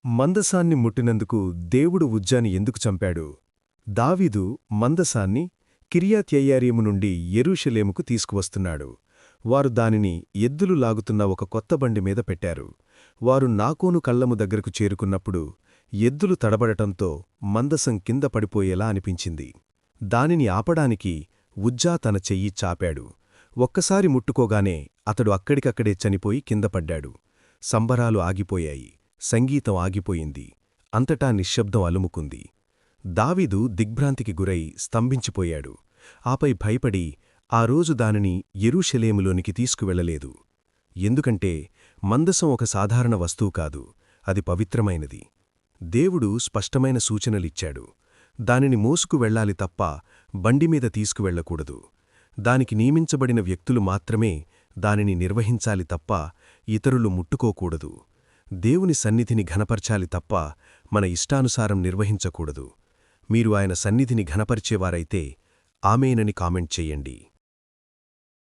మందసాన్ని ముట్టినందుకు దేవుడు ఉజ్జాని ఎందుకు చంపాడు? దావీదు మందసాన్ని కిర్యత్యయరీము నుండి యెరూషలేముకు తీసుకువస్తున్నాడు. వారు దానిని ఎద్దులు లాగుతున్న ఒక కొత్త బండి మీద పెట్టారు. వారు నాకోను కళ్ళము దగ్గరకు చేరుకున్నప్పుడు ఎద్దులు తడబడటంతో మందసం కింద పడిపోయేలా అనిపించింది. దానిని ఆపడానికి ఉజ్జా తన చెయ్యి చాపాడు. ఒక్కసారి ముట్టుకోగానే అతడు అక్కడికక్కడే చనిపోయి కిందపడ్డాడు. సంబరాలు ఆగిపోయాయి. సంగీతం ఆగిపోయింది. అంతటా నిశ్శబ్దం అలుముకుంది. దావీదు దిగ్భ్రాంతికి గురై స్తంభించిపోయాడు. ఆపై భయపడి ఆ రోజు దానిని యెరూషలేములోనికి తీసుకువెళ్లలేదు. ఎందుకంటే మందసం ఒక సాధారణ వస్తువు కాదు, అది పవిత్రమైనది. దేవుడు స్పష్టమైన సూచనలిచ్చాడు. దానిని మోసుకు వెళ్లాలి తప్ప బండిమీద తీసుకువెళ్లకూడదు. దానికి నియమించబడిన వ్యక్తులు మాత్రమే దానిని నిర్వహించాలి తప్ప ఇతరులు ముట్టుకోకూడదు. దేవుని సన్నిధిని ఘనపర్చాలి తప్ప మన ఇష్టానుసారం నిర్వహించకూడదు. మీరు ఆయన సన్నిధిని ఘనపరిచేవారైతే ఆమేనని కామెంట్ చెయ్యండి.